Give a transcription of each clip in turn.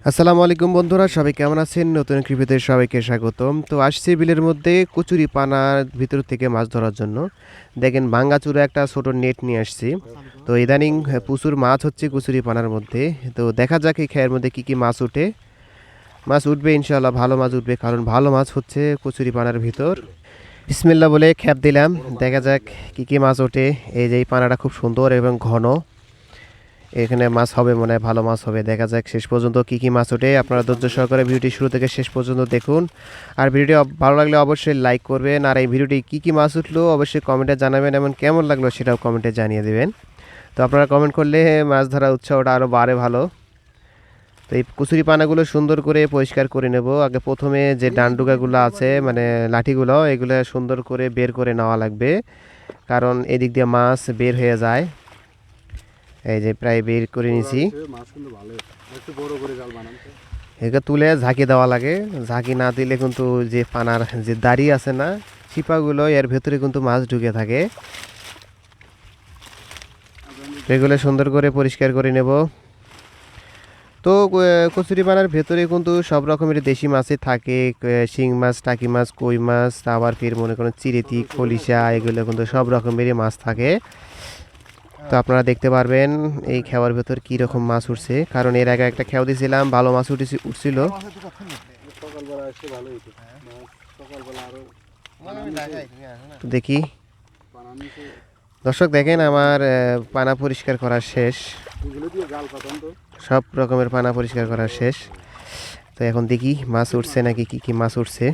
আসসালামু আলাইকুম বন্ধুরা, সবাই কেমন আছেন? নতুন একটি ভিডিওতে সবাইকে স্বাগতম। তো আসছি বিলের মধ্যে কচুরি পানার ভিতর থেকে মাছ ধরার জন্য। দেখেন ভাঙ্গাচুরা একটা ছোট নেট নিয়ে আসছি। তো ইদানিং প্রচুর মাছ হচ্ছে কচুরি পানার মধ্যে। তো দেখা যাক এই খেয়ের মধ্যে কি কি মাছ ওঠে। মাছ উঠবে ইনশাআল্লাহ, ভালো মাছ উঠবে, কারণ ভালো মাছ হচ্ছে কচুরি পানার ভিতর। বিসমিল্লাহ বলে খ্যাপ দিলাম, দেখা যাক কি কি মাছ ওঠে। এই যে এই পানাটা খুব সুন্দর এবং ঘন, এখানে মাছ হবে মনে হয়, ভালো মাছ হবে। দেখা যাক শেষ পর্যন্ত কি কি মাছ ওঠে। আপনারা ধৈর্য সহকারে ভিডিওটি শুরু থেকে শেষ পর্যন্ত দেখুন। আর ভিডিওটি ভালো লাগলে অবশ্যই লাইক করবেন। আর এই ভিডিওটি কি কি মাছ উঠলো অবশ্যই কমেন্টে জানাবেন, এবং কেমন লাগলো সেটাও কমেন্টে জানিয়ে দেবেন। তো আপনারা কমেন্ট করলে মাছ ধরা উৎসাহটা আরও বাড়ে ভালো। তো এই কচুরি পানাগুলো সুন্দর করে পরিষ্কার করে নেব। আগে প্রথমে যে ডান্ডুকাগুলো আছে, মানে লাঠিগুলো, এগুলো সুন্দর করে বের করে নেওয়া লাগবে, কারণ এদিক দিয়ে মাছ বের হয়ে যায়। এই যে প্রায় বের করে নিছি। একে তুলে ঝাঁকি দেওয়া লাগে, ঝাঁকি না দিলে কিন্তু যে পানার যে দাড়ি আছে না, চিপাগুলো, এর ভেতরে কিন্তু মাছ ঢুকে থাকে। এগুলো সুন্দর করে পরিষ্কার করে নেব। তো কচুরি পানার ভেতরে কিন্তু সব রকমের দেশি মাছই থাকে। শিং মাছ, টাকি মাছ, কই মাছ, আবার ফির মনে করেন চিরেতি, খলিশা, এগুলো কিন্তু সব রকমেরই মাছ থাকে। তো আপনারা দেখতে পারবেন এই খেওয়ার ভেতর কি রকম মাছ উঠছে, কারণ এর আগে একটা খেয়াও দিয়েছিলাম, ভালো মাছ উঠছিল। দেখি দর্শক, দেখেন আমার পানা পরিষ্কার করা শেষ, সব রকমের পানা পরিষ্কার করা শেষ। তো এখন দেখি মাছ উঠছে নাকি, কি কি মাছ উঠছে।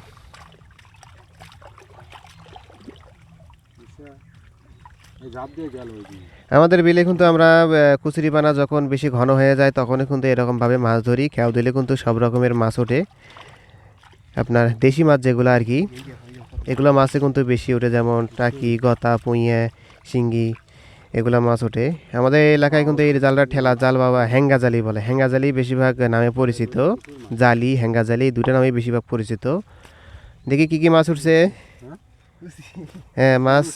আমাদের বিলে কিন্তু আমরা কচুরি পানা যখন বেশি ঘন হয়ে যায় তখনই কিন্তু এরকমভাবে মাছ ধরি। খেয়াও দিলে কিন্তু সব রকমের মাছ ওঠে। আপনার দেশি মাছ যেগুলো আর কি, এগুলো মাছে কিন্তু বেশি ওঠে, যেমন টাকি, গতা, পুঁইয়া, শিঙ্গি, এগুলো মাছ ওঠে। আমাদের এলাকায় কিন্তু এই জালটা ঠেলা জাল বাবা হ্যাঙ্গা জালি বলে। হ্যাঙ্গা জালি বেশিরভাগ নামে পরিচিত, জালি, হ্যাঙ্গা জালি, এই দুটো নামে বেশিরভাগ পরিচিত। দেখি কি কি মাছ উঠছে। হ্যাঁ, মাছ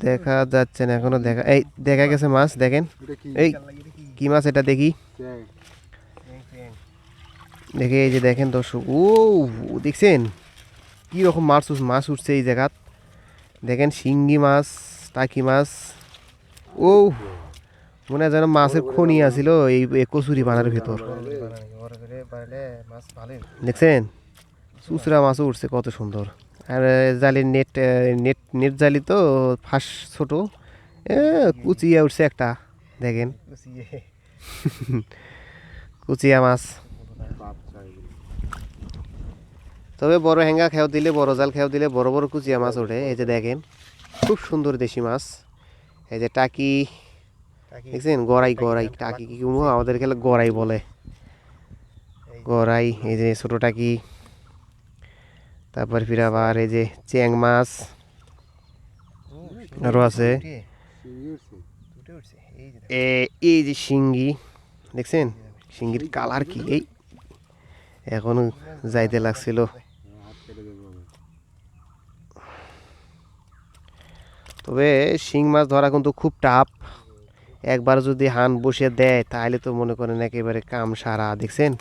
দেখা যাচ্ছে না এখনো, এই দেখা গেছে মাছ, দেখেন। এই কি মাছ এটা, দেখি দেখি, এই যে দেখেন দর্শক, ও দেখছেন কি রকম মাছ উঠছে এই জায়গাত। দেখেন শিঙ্গি মাছ, টাকি মাছ, ও মনে হয় যেন মাছের খনি আছিল এই কচুরি পানার ভিতর। দেখছেন চুচরা মাছও উঠছে কত সুন্দর। আর জালির নেট, নেট জালি তো ফাঁস ছোট, কুচিয়া উঠছে একটা, দেখেন কুচিয়া মাছ। তবে বড় হ্যাঙ্গা খেয়াও দিলে, বড় জাল খেয়াও দিলে বড় বড় কুচিয়া মাছ ওঠে। এই যে দেখেন খুব সুন্দর দেশি মাছ। এই যে টাকি, দেখছেন গড়াই, গড়াই টাকি কি আমাদের খেলে গড়াই বলে, গড়াই। এই যে ছোট টাকি, তারপর ফির আবার এই যে চ্যাং মাছ আরো আছে। এই যে শিঙ্গি, দেখছেন শিঙ্গির কালার কি, এই এখনো যাইতে লাগছিল। তবে শিং মাছ ধরা কিন্তু খুব টাফ। একবার যদি হান বসে দেয় তাহলে তো মনে করেন একেবারে কাম সারা। দেখছেন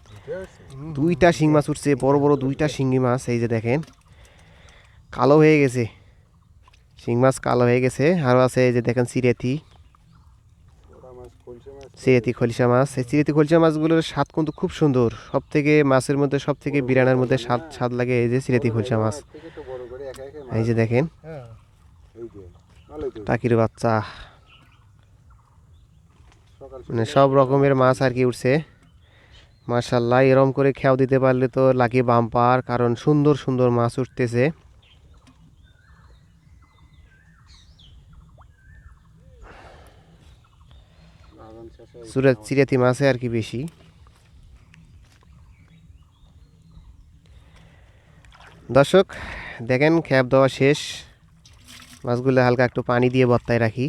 দুইটা শিং মাছ উঠছে, বড় বড় দুইটা শিঙ্গি মাছ। এই যে দেখেন কালো হয়ে গেছে, শিং মাছ কালো হয়ে গেছে। আরও আছে এই যে দেখেন চিরেতি, চিরেতি খলিশা মাছ। এই চিরেতি খলিশা মাছগুলোর স্বাদ কিন্তু খুব সুন্দর। সব থেকে মাছের মধ্যে, সব থেকে বিরানের মধ্যে স্বাদ স্বাদ লাগে এই যে চিরেতি খলিশা মাছ। এই যে দেখেন টাকির বাচ্চা, মানে সব রকমের মাছ আর কি উঠছে। মাশাল্লাহ, এরম করে খেয়াও দিতে পারলে তো লাকি বাম্পার, কারণ সুন্দর সুন্দর মাছ উঠতেছে। চিরাতি মাছে আর কি বেশি। দর্শক দেখেন খ্যাপ দেওয়া শেষ, মাছগুলো হালকা একটু পানি দিয়ে বত্তায় রাখি,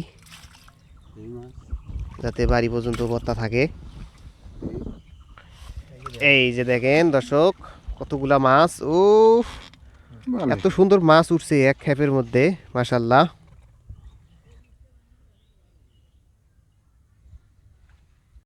যাতে বাড়ি পর্যন্ত বত্তা থাকে। এই যে দেখেন দর্শক কতগুলা মাছ, ও এত সুন্দর মাছ উঠছে এক খ্যাপের মধ্যে, মাশাল্লাহ।